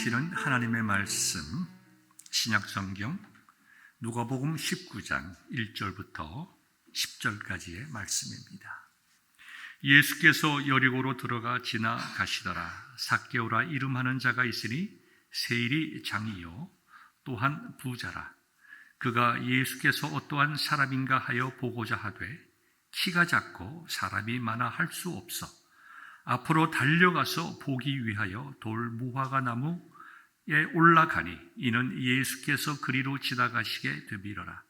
들으시는 하나님의 말씀, 신약성경 누가복음 19장 1절부터 10절까지의 말씀입니다. 예수께서 여리고로 들어가 지나가시더라. 삭개오라 이름하는 자가 있으니 세일이 장이요 또한 부자라. 그가 예수께서 어떠한 사람인가 하여 보고자 하되 키가 작고 사람이 많아 할 수 없어 앞으로 달려가서 보기 위하여 돌 무화과 나무에 올라가니 이는 예수께서 그리로 지나가시게 되밀어라.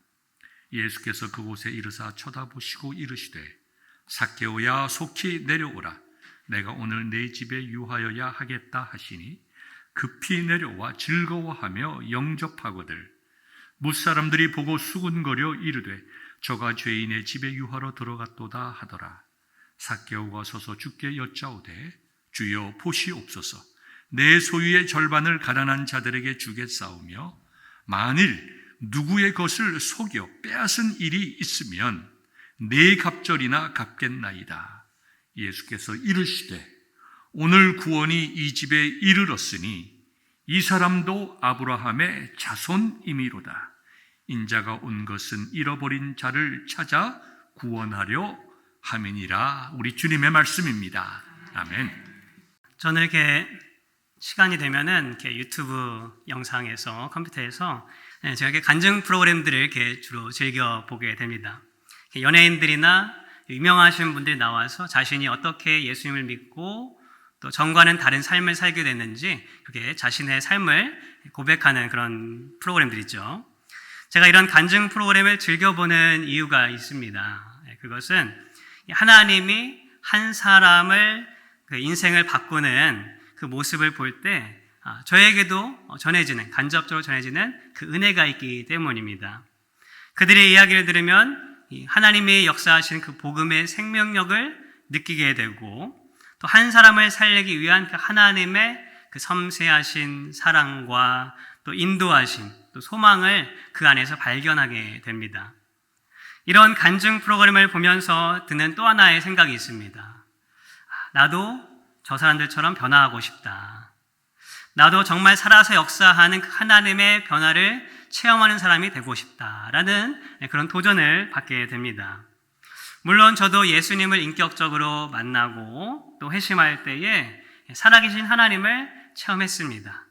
예수께서 그곳에 이르사 쳐다보시고 이르시되 삭개오야 속히 내려오라. 내가 오늘 내 집에 유하여야 하겠다 하시니 급히 내려와 즐거워하며 영접하거늘 무사람들이 보고 수군거려 이르되 저가 죄인의 집에 유하러 들어갔도다 하더라. 삭개오가 서서 주께 여짜오되 주여 보시옵소서. 내 소유의 절반을 가난한 자들에게 주겠사오며 만일 누구의 것을 속여 빼앗은 일이 있으면 네 갑절이나 갚겠나이다. 예수께서 이르시되 오늘 구원이 이 집에 이르렀으니 이 사람도 아브라함의 자손이미로다. 인자가 온 것은 잃어버린 자를 찾아 구원하려 함이니라. 우리 주님의 말씀입니다. 아멘. 저는 이렇게 시간이 되면은 이렇게 유튜브 영상에서 컴퓨터에서 제가 이렇게 간증 프로그램들을 이렇게 주로 즐겨 보게 됩니다. 연예인들이나 유명하신 분들이 나와서 자신이 어떻게 예수님을 믿고 또 전과는 다른 삶을 살게 됐는지 그렇게 자신의 삶을 고백하는 그런 프로그램들이죠. 제가 이런 간증 프로그램을 즐겨보는 이유가 있습니다. 그것은 하나님이 한 사람을 그 인생을 바꾸는 그 모습을 볼 때 저에게도 전해지는, 간접적으로 전해지는 그 은혜가 있기 때문입니다. 그들의 이야기를 들으면 하나님이 역사하신 그 복음의 생명력을 느끼게 되고 또 한 사람을 살리기 위한 그 하나님의 그 섬세하신 사랑과 또 인도하심, 또 소망을 그 안에서 발견하게 됩니다. 이런 간증 프로그램을 보면서 드는 또 하나의 생각이 있습니다. 나도 저 사람들처럼 변화하고 싶다. 나도 정말 살아서 역사하는 그 하나님의 변화를 체험하는 사람이 되고 싶다라는 그런 도전을 받게 됩니다. 물론 저도 예수님을 인격적으로 만나고 또 회심할 때에 살아계신 하나님을 체험했습니다.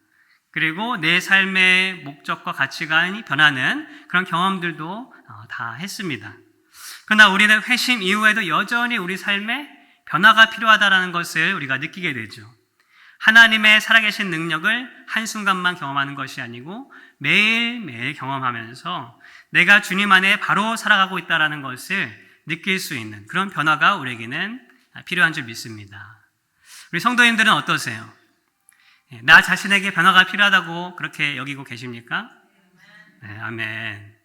그리고 내 삶의 목적과 가치관이 변하는 그런 경험들도 다 했습니다. 그러나 우리는 회심 이후에도 여전히 우리 삶에 변화가 필요하다는 것을 우리가 느끼게 되죠. 하나님의 살아계신 능력을 한순간만 경험하는 것이 아니고 매일매일 경험하면서 내가 주님 안에 바로 살아가고 있다는 것을 느낄 수 있는 그런 변화가 우리에게는 필요한 줄 믿습니다. 우리 성도님들은 어떠세요? 나 자신에게 변화가 필요하다고 그렇게 여기고 계십니까? 네, 아멘.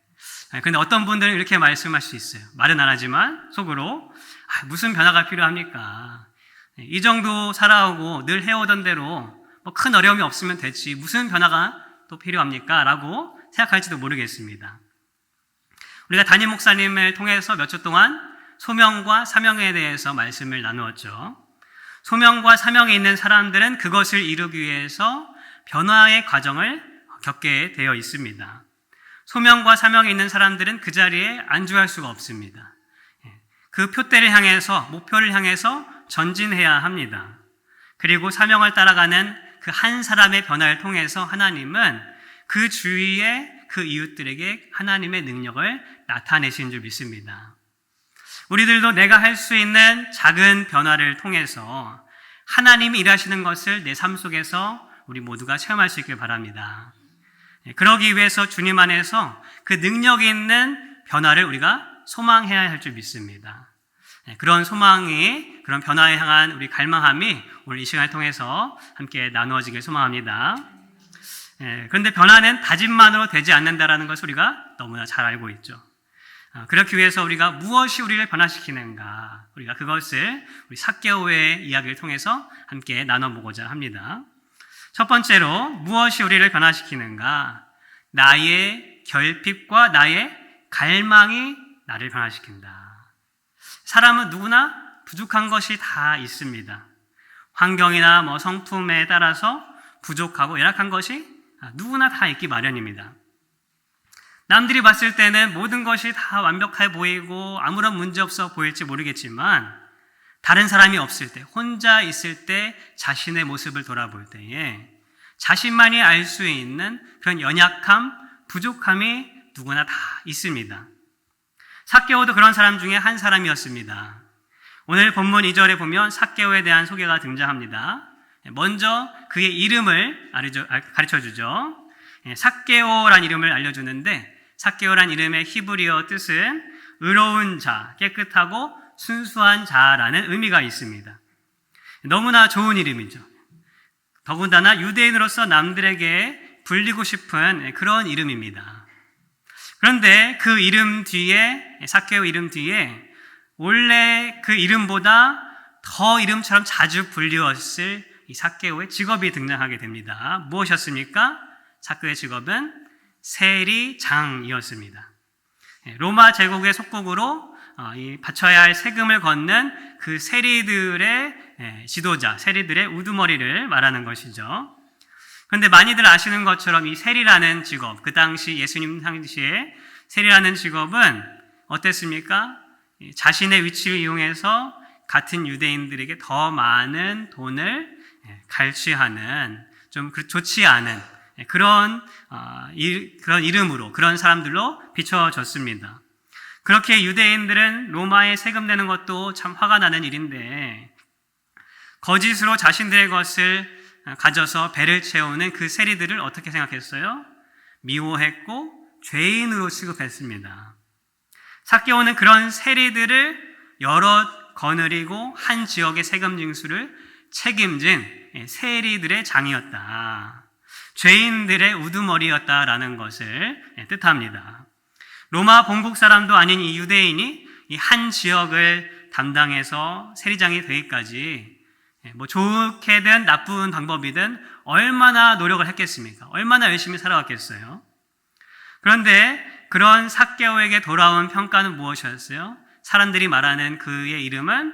그런데 어떤 분들은 이렇게 말씀할 수 있어요. 말은 안 하지만 속으로 무슨 변화가 필요합니까? 이 정도 살아오고 늘 해오던 대로 뭐 큰 어려움이 없으면 됐지 무슨 변화가 또 필요합니까? 라고 생각할지도 모르겠습니다. 우리가 담임 목사님을 통해서 몇 주 동안 소명과 사명에 대해서 말씀을 나누었죠. 소명과 사명에 있는 사람들은 그것을 이루기 위해서 변화의 과정을 겪게 되어 있습니다. 소명과 사명에 있는 사람들은 그 자리에 안주할 수가 없습니다. 그 표대를 향해서, 목표를 향해서 전진해야 합니다. 그리고 사명을 따라가는 그 한 사람의 변화를 통해서 하나님은 그 주위의 그 이웃들에게 하나님의 능력을 나타내신 줄 믿습니다. 우리들도 내가 할 수 있는 작은 변화를 통해서 하나님이 일하시는 것을 내 삶 속에서 우리 모두가 체험할 수 있길 바랍니다. 그러기 위해서 주님 안에서 그 능력 있는 변화를 우리가 소망해야 할 줄 믿습니다. 그런 소망이, 그런 변화에 향한 우리 갈망함이 오늘 이 시간을 통해서 함께 나누어지길 소망합니다. 그런데 변화는 다짐만으로 되지 않는다라는 것을 우리가 너무나 잘 알고 있죠. 그렇기 위해서 우리가 무엇이 우리를 변화시키는가, 우리가 그것을 우리 삭개오의 이야기를 통해서 함께 나눠보고자 합니다. 첫 번째로 무엇이 우리를 변화시키는가? 나의 결핍과 나의 갈망이 나를 변화시킨다. 사람은 누구나 부족한 것이 다 있습니다. 환경이나 성품에 따라서 부족하고 연약한 것이 누구나 다 있기 마련입니다. 남들이 봤을 때는 모든 것이 다 완벽해 보이고 아무런 문제 없어 보일지 모르겠지만 다른 사람이 없을 때, 혼자 있을 때 자신의 모습을 돌아볼 때에 자신만이 알 수 있는 그런 연약함, 부족함이 누구나 다 있습니다. 삭개오도 그런 사람 중에 한 사람이었습니다. 오늘 본문 2절에 보면 삭개오에 대한 소개가 등장합니다. 먼저 그의 이름을 가르쳐주죠. 삭개오란 이름을 알려주는데 삭개오란 이름의 히브리어 뜻은 의로운 자, 깨끗하고 순수한 자라는 의미가 있습니다. 너무나 좋은 이름이죠. 더군다나 유대인으로서 남들에게 불리고 싶은 그런 이름입니다. 그런데 그 이름 뒤에, 삭개오 이름 뒤에 원래 그 이름보다 더 이름처럼 자주 불리웠을 이 삭개오의 직업이 등장하게 됩니다. 무엇이었습니까? 삭개오의 직업은 세리장이었습니다. 로마 제국의 속국으로 바쳐야 할 세금을 걷는 그 세리들의 지도자, 세리들의 우두머리를 말하는 것이죠. 그런데 많이들 아시는 것처럼 이 세리라는 직업, 그 당시 예수님 당시에 세리라는 직업은 어땠습니까? 자신의 위치를 이용해서 같은 유대인들에게 더 많은 돈을 갈취하는 좀 좋지 않은 그런 이름으로, 그런 사람들로 비춰졌습니다. 그렇게 유대인들은 로마에 세금 내는 것도 참 화가 나는 일인데 거짓으로 자신들의 것을 가져서 배를 채우는 그 세리들을 어떻게 생각했어요? 미워했고 죄인으로 취급했습니다. 삭개오는 그런 세리들을 여럿 거느리고 한 지역의 세금 징수를 책임진 세리들의 장이었다. 죄인들의 우두머리였다라는 것을 뜻합니다. 로마 본국 사람도 아닌 이 유대인이 이 한 지역을 담당해서 세리장이 되기까지 좋게든 나쁜 방법이든 얼마나 노력을 했겠습니까? 얼마나 열심히 살아왔겠어요? 그런데 그런 삭개오에게 돌아온 평가는 무엇이었어요? 사람들이 말하는 그의 이름은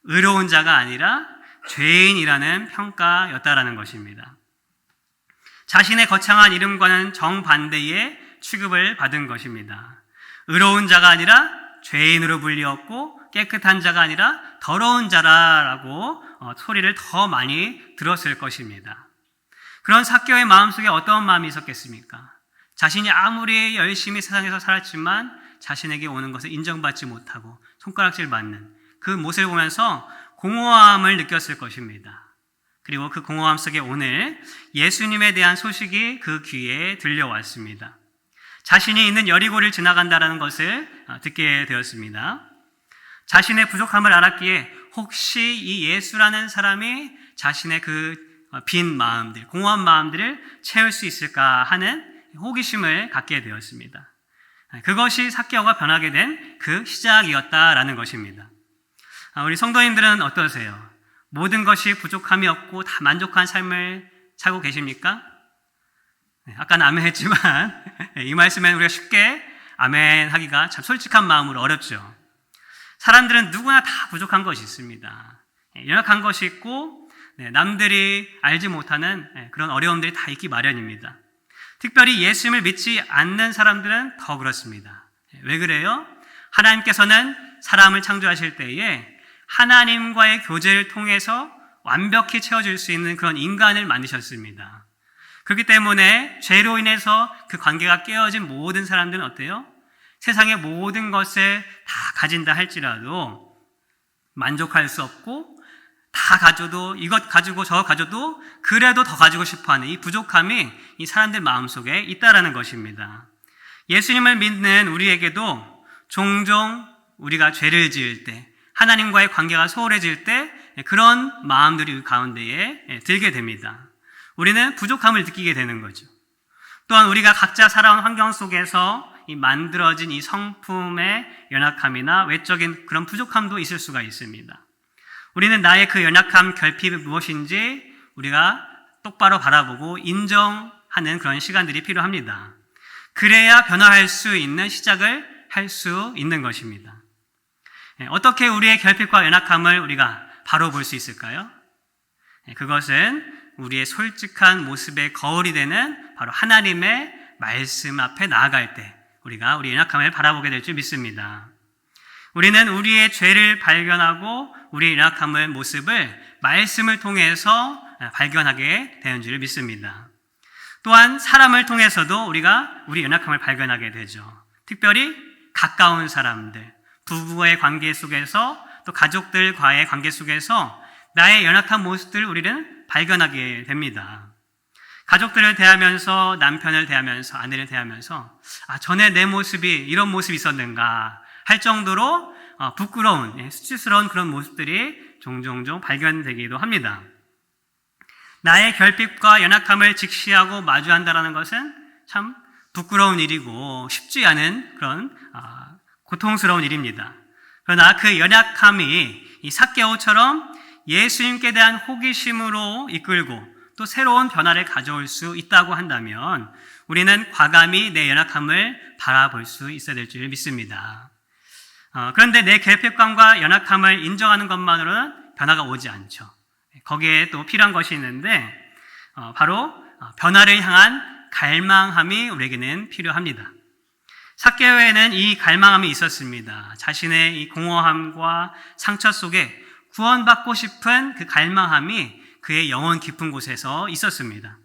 의로운 자가 아니라 죄인이라는 평가였다라는 것입니다. 자신의 거창한 이름과는 정반대의 취급을 받은 것입니다. 의로운 자가 아니라 죄인으로 불리었고 깨끗한 자가 아니라 더러운 자라라고 소리를 더 많이 들었을 것입니다. 그런 삭개오의 마음속에 어떤 마음이 있었겠습니까? 자신이 아무리 열심히 세상에서 살았지만 자신에게 오는 것을 인정받지 못하고 손가락질 받는 그 모습을 보면서 공허함을 느꼈을 것입니다. 그리고 그 공허함 속에 오늘 예수님에 대한 소식이 그 귀에 들려왔습니다. 자신이 있는 여리고를 지나간다는 것을 듣게 되었습니다. 자신의 부족함을 알았기에 혹시 이 예수라는 사람이 자신의 그 빈 마음들, 공허한 마음들을 채울 수 있을까 하는 호기심을 갖게 되었습니다. 그것이 삭개오가 변하게 된 그 시작이었다라는 것입니다. 우리 성도님들은 어떠세요? 모든 것이 부족함이 없고 다 만족한 삶을 살고 계십니까? 아까는 아멘 했지만 이 말씀에는 우리가 쉽게 아멘 하기가 참 솔직한 마음으로 어렵죠. 사람들은 누구나 다 부족한 것이 있습니다. 연약한 것이 있고 남들이 알지 못하는 그런 어려움들이 다 있기 마련입니다. 특별히 예수님을 믿지 않는 사람들은 더 그렇습니다. 왜 그래요? 하나님께서는 사람을 창조하실 때에 하나님과의 교제를 통해서 완벽히 채워줄 수 있는 그런 인간을 만드셨습니다. 그렇기 때문에 죄로 인해서 그 관계가 깨어진 모든 사람들은 어때요? 세상의 모든 것을 다 가진다 할지라도 만족할 수 없고 다 가져도 이것 가지고 저것 가져도 그래도 더 가지고 싶어하는 이 부족함이 이 사람들 마음속에 있다라는 것입니다. 예수님을 믿는 우리에게도 종종 우리가 죄를 지을 때 하나님과의 관계가 소홀해질 때 그런 마음들이 우리 가운데에 들게 됩니다. 우리는 부족함을 느끼게 되는 거죠. 또한 우리가 각자 살아온 환경 속에서 이 만들어진 이 성품의 연약함이나 외적인 그런 부족함도 있을 수가 있습니다. 우리는 나의 그 연약함 결핍이 무엇인지 우리가 똑바로 바라보고 인정하는 그런 시간들이 필요합니다. 그래야 변화할 수 있는 시작을 할 수 있는 것입니다. 어떻게 우리의 결핍과 연약함을 우리가 바로 볼 수 있을까요? 그것은 우리의 솔직한 모습의 거울이 되는 바로 하나님의 말씀 앞에 나아갈 때 우리가 우리 연약함을 바라보게 될 줄 믿습니다. 우리는 우리의 죄를 발견하고 우리의 연약함의 모습을 말씀을 통해서 발견하게 되는 줄 믿습니다. 또한 사람을 통해서도 우리가 우리 연약함을 발견하게 되죠. 특별히 가까운 사람들, 부부의 관계 속에서 또 가족들과의 관계 속에서 나의 연약한 모습들을 우리는 발견하게 됩니다. 가족들을 대하면서, 남편을 대하면서, 아내를 대하면서 전에 내 모습이 이런 모습이 있었는가 할 정도로 부끄러운, 수치스러운 그런 모습들이 종종 발견되기도 합니다. 나의 결핍과 연약함을 직시하고 마주한다는 것은 참 부끄러운 일이고 쉽지 않은 그런 고통스러운 일입니다. 그러나 그 연약함이 이 삭개오처럼 예수님께 대한 호기심으로 이끌고 또 새로운 변화를 가져올 수 있다고 한다면 우리는 과감히 내 연약함을 바라볼 수 있어야 될 줄 믿습니다. 그런데 내 결핍감과 연약함을 인정하는 것만으로는 변화가 오지 않죠. 거기에 또 필요한 것이 있는데 바로 변화를 향한 갈망함이 우리에게는 필요합니다. 삭개오에는 이 갈망함이 있었습니다. 자신의 이 공허함과 상처 속에 구원받고 싶은 그 갈망함이 그의 영혼 깊은 곳에서 있었습니다.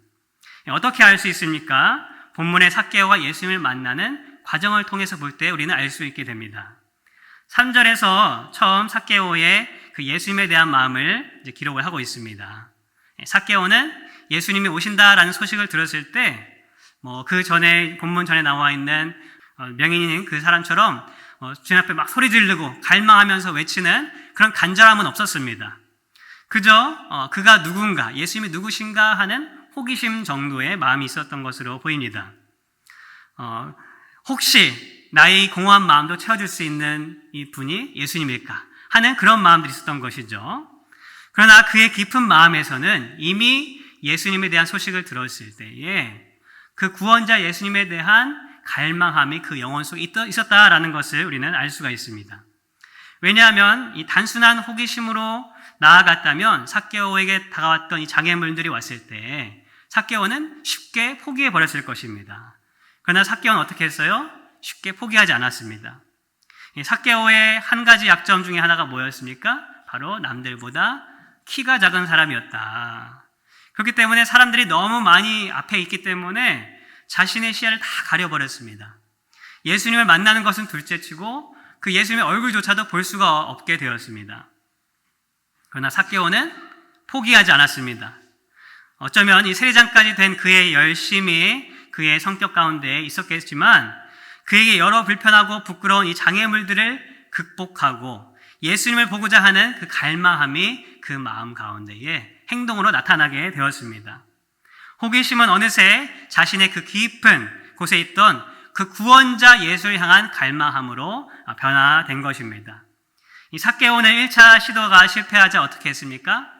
어떻게 알 수 있습니까? 본문의 삭개오가 예수님을 만나는 과정을 통해서 볼 때 우리는 알 수 있게 됩니다. 3절에서 처음 삭개오의 그 예수님에 대한 마음을 이제 기록을 하고 있습니다. 삭개오는 예수님이 오신다라는 소식을 들었을 때 그 전에 본문 전에 나와 있는 명인인 그 사람처럼 주님 앞에 막 소리 지르고 갈망하면서 외치는 그런 간절함은 없었습니다. 그저 그가 누군가, 예수님이 누구신가 하는 호기심 정도의 마음이 있었던 것으로 보입니다. 혹시 나의 공허한 마음도 채워줄 수 있는 이 분이 예수님일까 하는 그런 마음들이 있었던 것이죠. 그러나 그의 깊은 마음에서는 이미 예수님에 대한 소식을 들었을 때에 그 구원자 예수님에 대한 갈망함이 그 영혼 속에 있었다라는 것을 우리는 알 수가 있습니다. 왜냐하면 이 단순한 호기심으로 나아갔다면 삭개오에게 다가왔던 이 장애물들이 왔을 때 삭개오는 쉽게 포기해 버렸을 것입니다. 그러나 삭개오는 어떻게 했어요? 쉽게 포기하지 않았습니다. 삭개오의 한 가지 약점 중에 하나가 뭐였습니까? 바로 남들보다 키가 작은 사람이었다. 그렇기 때문에 사람들이 너무 많이 앞에 있기 때문에 자신의 시야를 다 가려버렸습니다. 예수님을 만나는 것은 둘째치고 그 예수님의 얼굴조차도 볼 수가 없게 되었습니다. 그러나 삭개오는 포기하지 않았습니다. 어쩌면 이 세리장까지 된 그의 열심이 그의 성격 가운데 있었겠지만 그에게 여러 불편하고 부끄러운 이 장애물들을 극복하고 예수님을 보고자 하는 그 갈망함이 그 마음 가운데에 행동으로 나타나게 되었습니다. 호기심은 어느새 자신의 그 깊은 곳에 있던 그 구원자 예수를 향한 갈망함으로 변화된 것입니다. 이 삭개오는 1차 시도가 실패하자 어떻게 했습니까?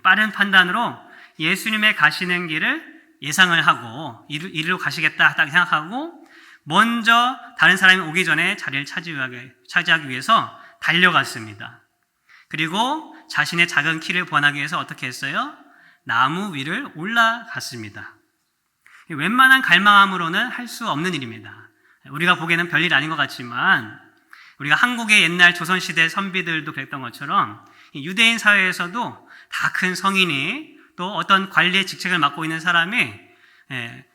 빠른 판단으로 예수님의 가시는 길을 예상을 하고 이리로 가시겠다 딱 생각하고 먼저 다른 사람이 오기 전에 자리를 차지하기 위해서 달려갔습니다. 그리고 자신의 작은 키를 보완하기 위해서 어떻게 했어요? 나무 위를 올라갔습니다. 웬만한 갈망함으로는 할 수 없는 일입니다. 우리가 보기에는 별일 아닌 것 같지만 우리가 한국의 옛날 조선시대 선비들도 그랬던 것처럼 유대인 사회에서도 다 큰 성인이 또 어떤 관리의 직책을 맡고 있는 사람이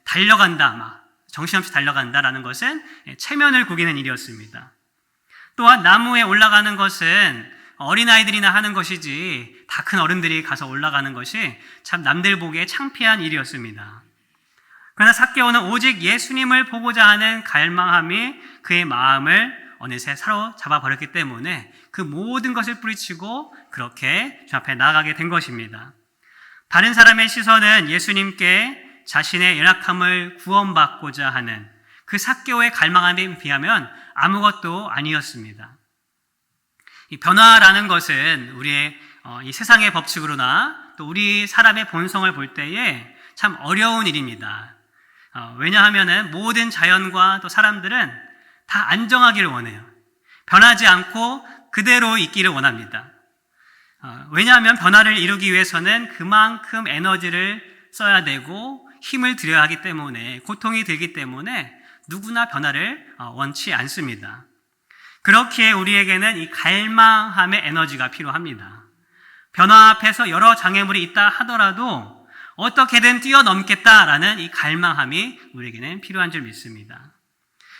달려간다, 정신없이 달려간다라는 것은 체면을 구기는 일이었습니다. 또한 나무에 올라가는 것은 어린아이들이나 하는 것이지 다 큰 어른들이 가서 올라가는 것이 참 남들 보기에 창피한 일이었습니다. 그러나 삭개오는 오직 예수님을 보고자 하는 갈망함이 그의 마음을 어느새 사로잡아 버렸기 때문에 그 모든 것을 뿌리치고 그렇게 주 앞에 나아가게 된 것입니다. 다른 사람의 시선은 예수님께 자신의 연약함을 구원받고자 하는 그 삭개오의 갈망함에 비하면 아무것도 아니었습니다. 이 변화라는 것은 우리의 이 세상의 법칙으로나 또 우리 사람의 본성을 볼 때에 참 어려운 일입니다. 왜냐하면 모든 자연과 또 사람들은 다 안정하기를 원해요. 변하지 않고 그대로 있기를 원합니다. 왜냐하면 변화를 이루기 위해서는 그만큼 에너지를 써야 되고 힘을 들여야 하기 때문에, 고통이 들기 때문에 누구나 변화를 원치 않습니다. 그렇기에 우리에게는 이 갈망함의 에너지가 필요합니다. 변화 앞에서 여러 장애물이 있다 하더라도 어떻게든 뛰어넘겠다라는 이 갈망함이 우리에게는 필요한 줄 믿습니다.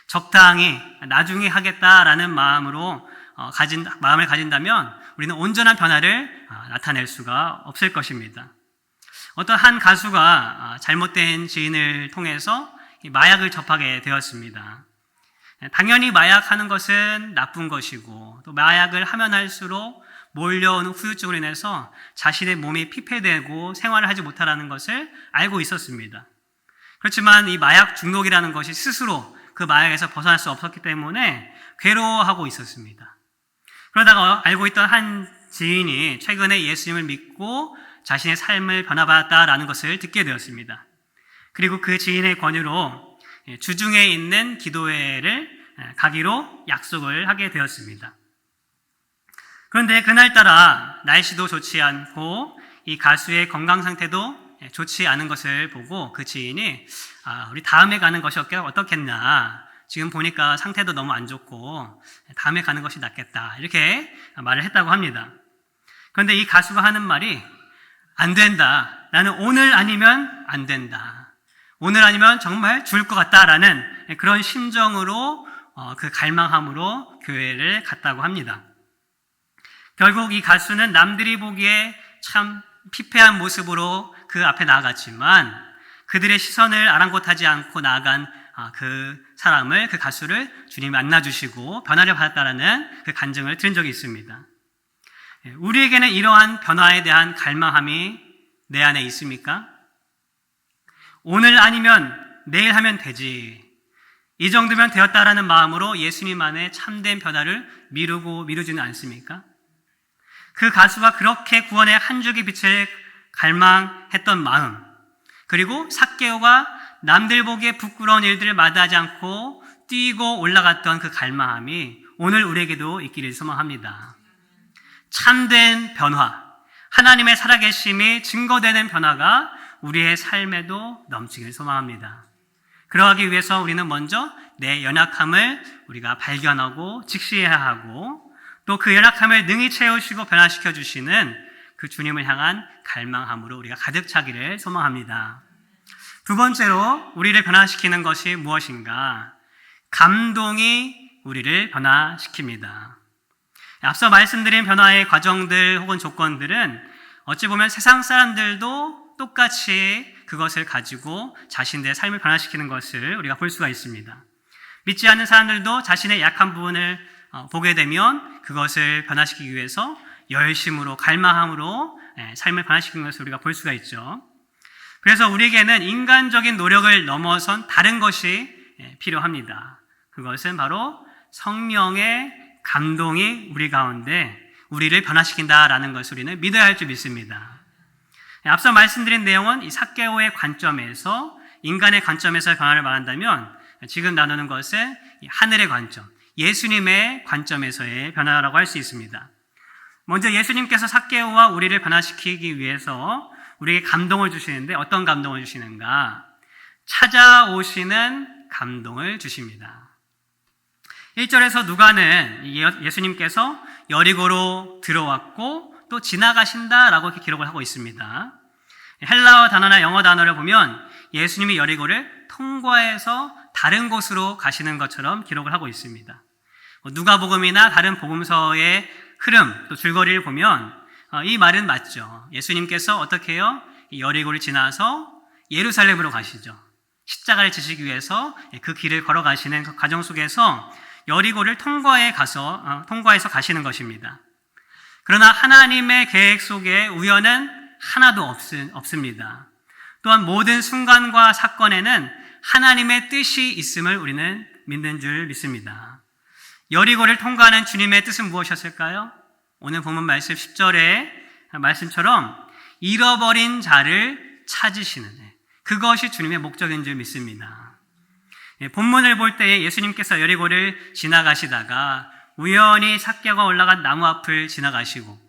적당히 나중에 하겠다라는 마음을 가진다면 우리는 온전한 변화를 나타낼 수가 없을 것입니다. 어떤 한 가수가 잘못된 지인을 통해서 마약을 접하게 되었습니다. 당연히 마약하는 것은 나쁜 것이고 또 마약을 하면 할수록 몰려오는 후유증으로 인해서 자신의 몸이 피폐되고 생활을 하지 못하라는 것을 알고 있었습니다. 그렇지만 이 마약 중독이라는 것이 스스로 그 마약에서 벗어날 수 없었기 때문에 괴로워하고 있었습니다. 그러다가 알고 있던 한 지인이 최근에 예수님을 믿고 자신의 삶을 변화받았다라는 것을 듣게 되었습니다. 그리고 그 지인의 권유로 주중에 있는 기도회를 가기로 약속을 하게 되었습니다. 그런데 그날따라 날씨도 좋지 않고 이 가수의 건강 상태도 좋지 않은 것을 보고 그 지인이 우리 다음에 가는 것이 어떻겠나, 지금 보니까 상태도 너무 안 좋고 다음에 가는 것이 낫겠다, 이렇게 말을 했다고 합니다. 그런데 이 가수가 하는 말이 안 된다, 나는 오늘 아니면 안 된다, 오늘 아니면 정말 죽을 것 같다라는 그런 심정으로 그 갈망함으로 교회를 갔다고 합니다. 결국 이 가수는 남들이 보기에 참 피폐한 모습으로 그 앞에 나아갔지만 그들의 시선을 아랑곳하지 않고 나아간 그 사람을, 그 가수를 주님이 만나주시고 변화를 받았다라는 그 간증을 들은 적이 있습니다. 우리에게는 이러한 변화에 대한 갈망함이 내 안에 있습니까? 오늘 아니면 내일 하면 되지, 이 정도면 되었다라는 마음으로 예수님 안에 참된 변화를 미루지는 않습니까? 그 가수가 그렇게 구원의 한 줄기 빛을 갈망했던 마음, 그리고 삭개오가 남들 보기에 부끄러운 일들을 마다하지 않고 뛰고 올라갔던 그 갈망함이 오늘 우리에게도 있기를 소망합니다. 참된 변화, 하나님의 살아계심이 증거되는 변화가 우리의 삶에도 넘치길 소망합니다. 그러하기 위해서 우리는 먼저 내 연약함을 우리가 발견하고 직시해야 하고, 또 그 연약함을 능히 채우시고 변화시켜 주시는 그 주님을 향한 갈망함으로 우리가 가득 차기를 소망합니다. 두 번째로 우리를 변화시키는 것이 무엇인가? 감동이 우리를 변화시킵니다. 앞서 말씀드린 변화의 과정들 혹은 조건들은 어찌 보면 세상 사람들도 똑같이 그것을 가지고 자신들의 삶을 변화시키는 것을 우리가 볼 수가 있습니다. 믿지 않는 사람들도 자신의 약한 부분을 보게 되면 그것을 변화시키기 위해서 열심으로, 갈망함으로 삶을 변화시키는 것을 우리가 볼 수가 있죠. 그래서 우리에게는 인간적인 노력을 넘어선 다른 것이 필요합니다. 그것은 바로 성령의 감동이 우리 가운데 우리를 변화시킨다라는 것을 우리는 믿어야 할 줄 믿습니다. 앞서 말씀드린 내용은 이 삭개오의 관점에서, 인간의 관점에서 변화를 말한다면 지금 나누는 것은 하늘의 관점, 예수님의 관점에서의 변화라고 할 수 있습니다. 먼저 예수님께서 삭개오와 우리를 변화시키기 위해서 우리에게 감동을 주시는데 어떤 감동을 주시는가? 찾아오시는 감동을 주십니다. 1절에서 누가는 예수님께서 여리고로 들어왔고 또 지나가신다라고 이렇게 기록을 하고 있습니다. 헬라어 단어나 영어 단어를 보면 예수님이 여리고를 통과해서 다른 곳으로 가시는 것처럼 기록을 하고 있습니다. 누가복음이나 다른 복음서의 흐름, 또 줄거리를 보면 이 말은 맞죠. 예수님께서 어떻게 해요? 여리고를 지나서 예루살렘으로 가시죠. 십자가를 지시기 위해서 그 길을 걸어가시는 그 과정 속에서 여리고를 통과해서 가시는 것입니다. 그러나 하나님의 계획 속에 우연은 하나도 없습니다. 또한 모든 순간과 사건에는 하나님의 뜻이 있음을 우리는 믿는 줄 믿습니다. 여리고를 통과하는 주님의 뜻은 무엇이었을까요? 오늘 본문 말씀 10절의 말씀처럼 잃어버린 자를 찾으시는, 그것이 주님의 목적인 줄 믿습니다. 본문을 볼 때에 예수님께서 여리고를 지나가시다가 우연히 삭개오가 올라간 나무 앞을 지나가시고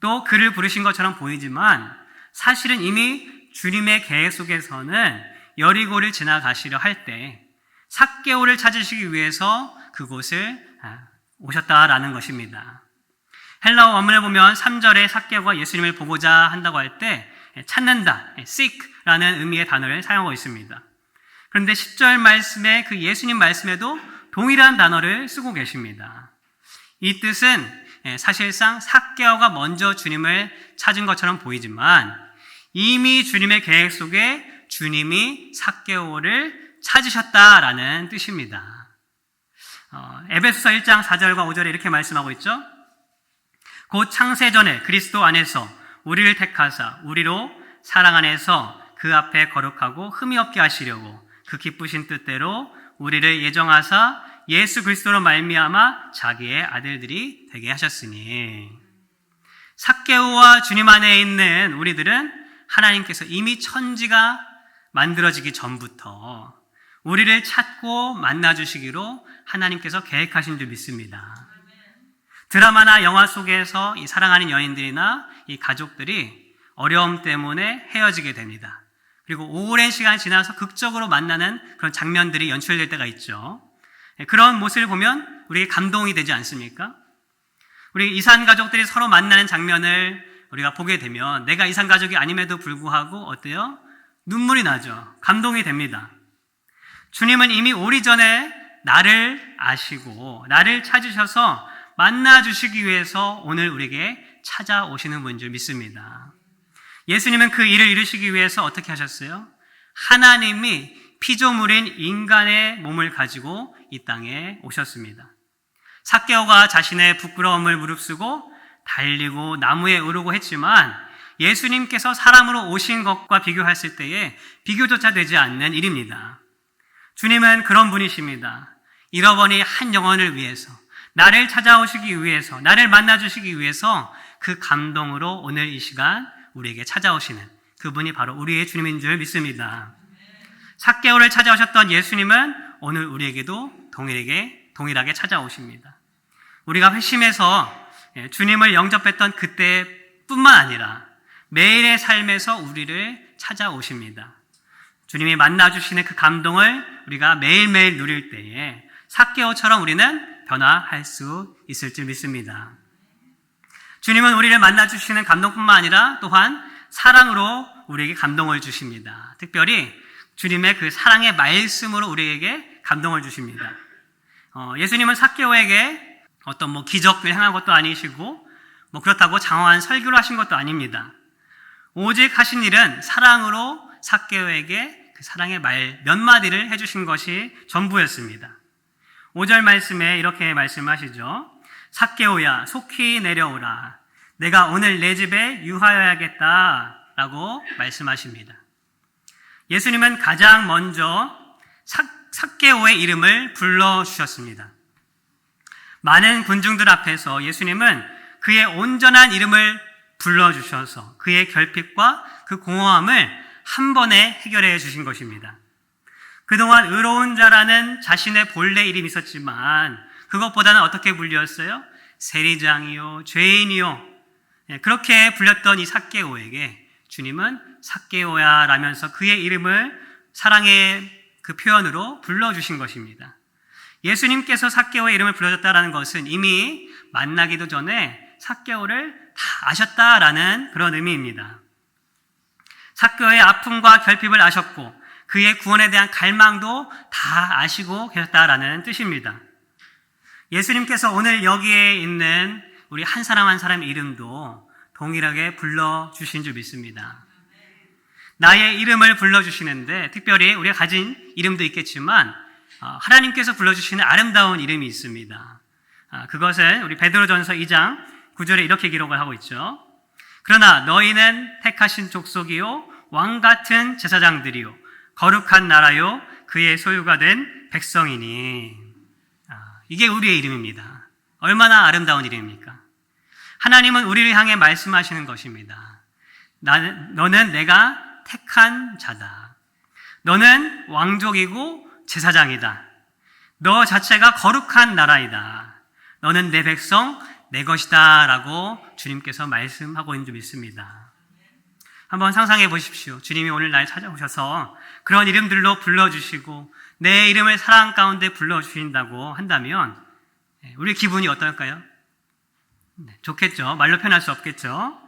또 그를 부르신 것처럼 보이지만 사실은 이미 주님의 계획 속에서는 여리고를 지나가시려 할 때 삭개오를 찾으시기 위해서 그곳을 오셨다라는 것입니다. 헬라어 원문을 보면 3절에 삭개오가 예수님을 보고자 한다고 할 때 찾는다, seek라는 의미의 단어를 사용하고 있습니다. 그런데 10절 말씀에 그 예수님 말씀에도 동일한 단어를 쓰고 계십니다. 이 뜻은 사실상 삭개오가 먼저 주님을 찾은 것처럼 보이지만 이미 주님의 계획 속에 주님이 삭개오를 찾으셨다라는 뜻입니다. 에베소서 1장 4절과 5절에 이렇게 말씀하고 있죠. 곧 창세전에 그리스도 안에서 우리를 택하사 우리로 사랑 안에서 그 앞에 거룩하고 흠이 없게 하시려고 그 기쁘신 뜻대로 우리를 예정하사 예수 그리스도로 말미암아 자기의 아들들이 되게 하셨으니, 삭개오와 주님 안에 있는 우리들은 하나님께서 이미 천지가 만들어지기 전부터 우리를 찾고 만나주시기로 하나님께서 계획하신 줄 믿습니다. 드라마나 영화 속에서 이 사랑하는 연인들이나 이 가족들이 어려움 때문에 헤어지게 됩니다. 그리고 오랜 시간이 지나서 극적으로 만나는 그런 장면들이 연출될 때가 있죠. 그런 모습을 보면 우리에게 감동이 되지 않습니까? 우리 이산 가족들이 서로 만나는 장면을 우리가 보게 되면 내가 이산 가족이 아님에도 불구하고 어때요? 눈물이 나죠. 감동이 됩니다. 주님은 이미 오래전에 나를 아시고 나를 찾으셔서 만나주시기 위해서 오늘 우리에게 찾아오시는 분인 줄 믿습니다. 예수님은 그 일을 이루시기 위해서 어떻게 하셨어요? 하나님이 피조물인 인간의 몸을 가지고 이 땅에 오셨습니다. 삭개오가 자신의 부끄러움을 무릅쓰고 달리고 나무에 오르고 했지만 예수님께서 사람으로 오신 것과 비교했을 때에 비교조차 되지 않는 일입니다. 주님은 그런 분이십니다. 잃어버린 한 영혼을 위해서, 나를 찾아오시기 위해서, 나를 만나주시기 위해서 그 감동으로 오늘 이 시간 우리에게 찾아오시는 그분이 바로 우리의 주님인 줄 믿습니다. 삭개오를 찾아오셨던 예수님은 오늘 우리에게도 동일하게 찾아오십니다. 우리가 회심해서 주님을 영접했던 그때뿐만 아니라 매일의 삶에서 우리를 찾아오십니다. 주님이 만나주시는 그 감동을 우리가 매일매일 누릴 때에 삭개오처럼 우리는 변화할 수 있을 줄 믿습니다. 주님은 우리를 만나주시는 감동뿐만 아니라 또한 사랑으로 우리에게 감동을 주십니다. 특별히 주님의 그 사랑의 말씀으로 우리에게 감동을 주십니다. 예수님은 삭개오에게 어떤 기적을 행한 것도 아니시고 그렇다고 장황한 설교를 하신 것도 아닙니다. 오직 하신 일은 사랑으로 삭개오에게 그 사랑의 말 몇 마디를 해주신 것이 전부였습니다. 5절 말씀에 이렇게 말씀하시죠. 삭개오야 속히 내려오라. 내가 오늘 내 집에 유하여야겠다 라고 말씀하십니다. 예수님은 가장 먼저 삭개오의 이름을 불러주셨습니다. 많은 군중들 앞에서 예수님은 그의 온전한 이름을 불러주셔서 그의 결핍과 그 공허함을 한 번에 해결해 주신 것입니다. 그동안 의로운 자라는 자신의 본래 이름이 있었지만 그것보다는 어떻게 불렸어요? 세리장이요, 죄인이요. 그렇게 불렸던 이 삭개오에게 주님은 삭개오야 라면서 그의 이름을 사랑의 그 표현으로 불러주신 것입니다. 예수님께서 삭개오의 이름을 불러줬다는 것은 이미 만나기도 전에 삭개오를 다 아셨다라는 그런 의미입니다. 삭개오의 아픔과 결핍을 아셨고 그의 구원에 대한 갈망도 다 아시고 계셨다라는 뜻입니다. 예수님께서 오늘 여기에 있는 우리 한 사람 한 사람의 이름도 동일하게 불러주신 줄 믿습니다. 나의 이름을 불러주시는데 특별히 우리가 가진 이름도 있겠지만 하나님께서 불러주시는 아름다운 이름이 있습니다. 그것을 우리 베드로전서 2장 9절에 이렇게 기록을 하고 있죠. 그러나 너희는 택하신 족속이요 왕같은 제사장들이요 거룩한 나라요 그의 소유가 된 백성이니. 이게 우리의 이름입니다. 얼마나 아름다운 이름입니까? 하나님은 우리를 향해 말씀하시는 것입니다. 너는 내가 택한 자다. 너는 왕족이고 제사장이다. 너 자체가 거룩한 나라이다. 너는 내 백성, 내 것이다 라고 주님께서 말씀하고 있는 줄 믿습니다. 한번 상상해 보십시오. 주님이 오늘 날 찾아오셔서 그런 이름들로 불러주시고 내 이름을 사랑 가운데 불러주신다고 한다면 우리 기분이 어떨까요? 좋겠죠. 말로 표현할 수 없겠죠.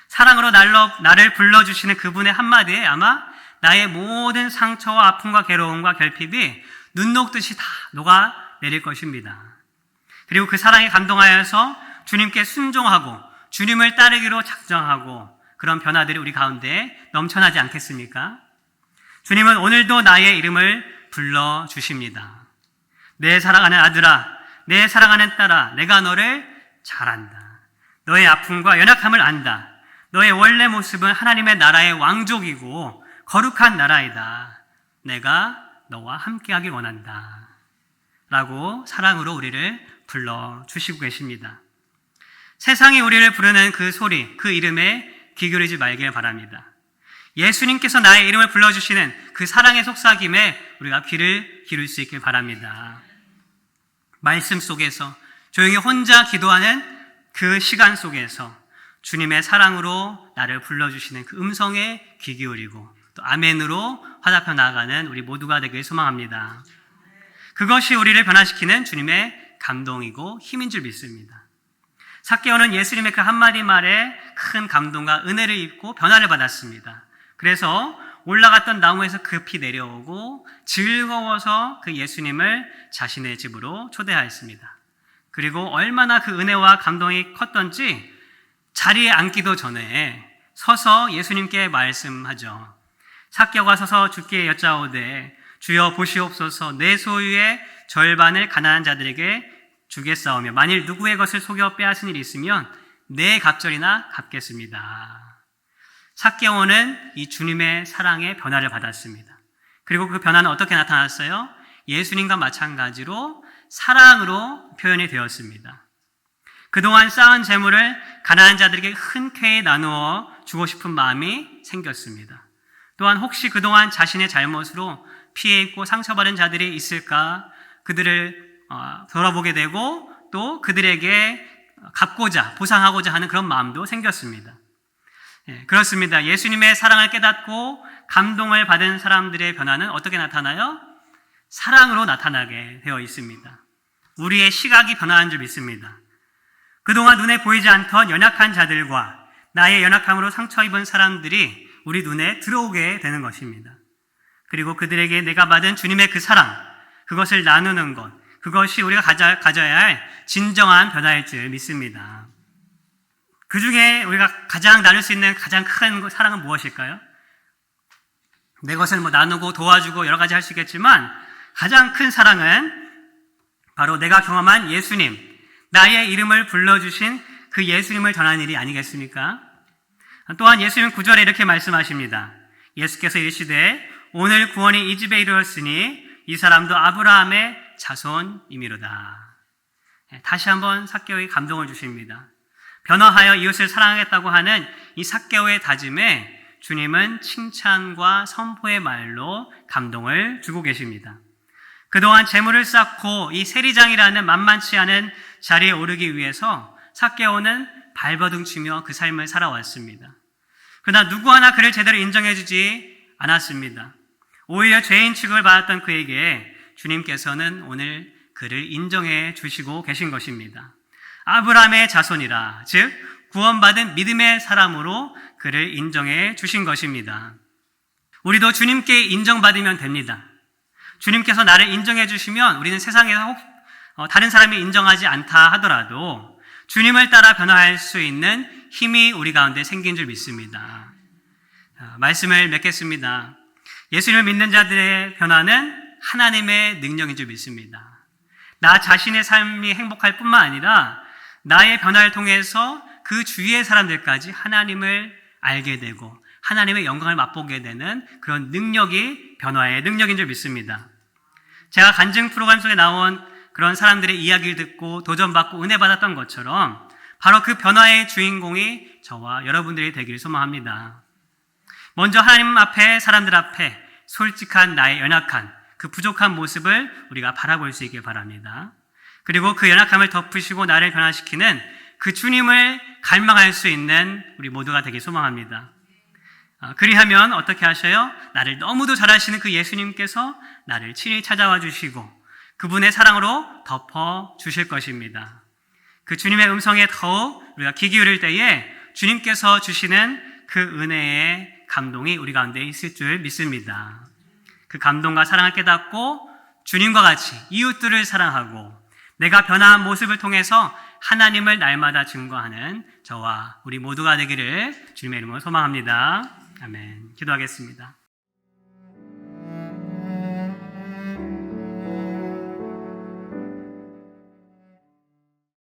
사랑으로 나를 불러주시는 그분의 한마디에 아마 나의 모든 상처와 아픔과 괴로움과 결핍이 눈 녹듯이 다 녹아내릴 것입니다. 그리고 그 사랑에 감동하여서 주님께 순종하고 주님을 따르기로 작정하고 그런 변화들이 우리 가운데 넘쳐나지 않겠습니까? 주님은 오늘도 나의 이름을 불러주십니다. 내 사랑하는 아들아, 내 사랑하는 딸아, 내가 너를 잘 안다. 너의 아픔과 연약함을 안다. 너의 원래 모습은 하나님의 나라의 왕족이고 거룩한 나라이다. 내가 너와 함께하길 원한다. 라고 사랑으로 우리를 불러주시고 계십니다. 세상이 우리를 부르는 그 소리, 그 이름에 귀 기울이지 말길 바랍니다. 예수님께서 나의 이름을 불러주시는 그 사랑의 속삭임에 우리가 귀를 기울일 수 있길 바랍니다. 말씀 속에서 조용히 혼자 기도하는 그 시간 속에서 주님의 사랑으로 나를 불러주시는 그 음성에 귀 기울이고 또 아멘으로 화답해 나아가는 우리 모두가 되길 소망합니다. 그것이 우리를 변화시키는 주님의 감동이고 힘인 줄 믿습니다. 삭개오는 예수님의 그 한마디 말에 큰 감동과 은혜를 입고 변화를 받았습니다. 그래서 올라갔던 나무에서 급히 내려오고 즐거워서 그 예수님을 자신의 집으로 초대하였습니다. 그리고 얼마나 그 은혜와 감동이 컸던지 자리에 앉기도 전에 서서 예수님께 말씀하죠. 삭개오가 서서 주께 여짜오되 주여 보시옵소서 내 소유의 절반을 가난한 자들에게 주겠사오며 만일 누구의 것을 속여 빼앗은 일이 있으면 내 갑절이나 갚겠습니다. 삭개오는 이 주님의 사랑의 변화를 받았습니다. 그리고 그 변화는 어떻게 나타났어요? 예수님과 마찬가지로 사랑으로 표현이 되었습니다. 그동안 쌓은 재물을 가난한 자들에게 흔쾌히 나누어 주고 싶은 마음이 생겼습니다. 또한 혹시 그동안 자신의 잘못으로 피해 입고 상처받은 자들이 있을까 그들을 돌아보게 되고 또 그들에게 갚고자 보상하고자 하는 그런 마음도 생겼습니다. 그렇습니다. 예수님의 사랑을 깨닫고 감동을 받은 사람들의 변화는 어떻게 나타나요? 사랑으로 나타나게 되어 있습니다. 우리의 시각이 변화한 줄 믿습니다. 그동안 눈에 보이지 않던 연약한 자들과 나의 연약함으로 상처 입은 사람들이 우리 눈에 들어오게 되는 것입니다. 그리고 그들에게 내가 받은 주님의 그 사랑, 그것을 나누는 것, 그것이 우리가 가져야 할 진정한 변화일 줄 믿습니다. 그 중에 우리가 가장 나눌 수 있는 가장 큰 사랑은 무엇일까요? 내 것을 나누고 도와주고 여러 가지 할 수 있겠지만 가장 큰 사랑은 바로 내가 경험한 예수님, 나의 이름을 불러주신 그 예수님을 전하는 일이 아니겠습니까? 또한 예수님 9절에 이렇게 말씀하십니다. 예수께서 이르시되 오늘 구원이 이 집에 이르렀으니 이 사람도 아브라함의 자손이미로다. 다시 한번 삭개오에게 감동을 주십니다. 변화하여 이웃을 사랑하겠다고 하는 이 삭개오의 다짐에 주님은 칭찬과 선포의 말로 감동을 주고 계십니다. 그동안 재물을 쌓고 이 세리장이라는 만만치 않은 자리에 오르기 위해서 삭개오는 발버둥치며 그 삶을 살아왔습니다. 그러나 누구 하나 그를 제대로 인정해주지 않았습니다. 오히려 죄인 취급을 받았던 그에게 주님께서는 오늘 그를 인정해 주시고 계신 것입니다. 아브라함의 자손이라, 즉 구원받은 믿음의 사람으로 그를 인정해 주신 것입니다. 우리도 주님께 인정받으면 됩니다. 주님께서 나를 인정해 주시면 우리는 세상에서 다른 사람이 인정하지 않다 하더라도 주님을 따라 변화할 수 있는 힘이 우리 가운데 생긴 줄 믿습니다. 말씀을 맺겠습니다. 예수님을 믿는 자들의 변화는 하나님의 능력인 줄 믿습니다. 나 자신의 삶이 행복할 뿐만 아니라 나의 변화를 통해서 그 주위의 사람들까지 하나님을 알게 되고 하나님의 영광을 맛보게 되는 그런 능력이 변화의 능력인 줄 믿습니다. 제가 간증 프로그램 속에 나온 그런 사람들의 이야기를 듣고 도전받고 은혜 받았던 것처럼 바로 그 변화의 주인공이 저와 여러분들이 되기를 소망합니다. 먼저 하나님 앞에 사람들 앞에 솔직한 나의 연약한 그 부족한 모습을 우리가 바라볼 수 있길 바랍니다. 그리고 그 연약함을 덮으시고 나를 변화시키는 그 주님을 갈망할 수 있는 우리 모두가 되길 소망합니다. 그리하면 어떻게 하셔요? 나를 너무도 잘 아시는 그 예수님께서 나를 친히 찾아와 주시고 그분의 사랑으로 덮어 주실 것입니다. 그 주님의 음성에 더욱 우리가 귀 기울일 때에 주님께서 주시는 그 은혜의 감동이 우리 가운데 있을 줄 믿습니다. 그 감동과 사랑을 깨닫고 주님과 같이 이웃들을 사랑하고 내가 변화한 모습을 통해서 하나님을 날마다 증거하는 저와 우리 모두가 되기를 주님의 이름으로 소망합니다. 아멘. 기도하겠습니다.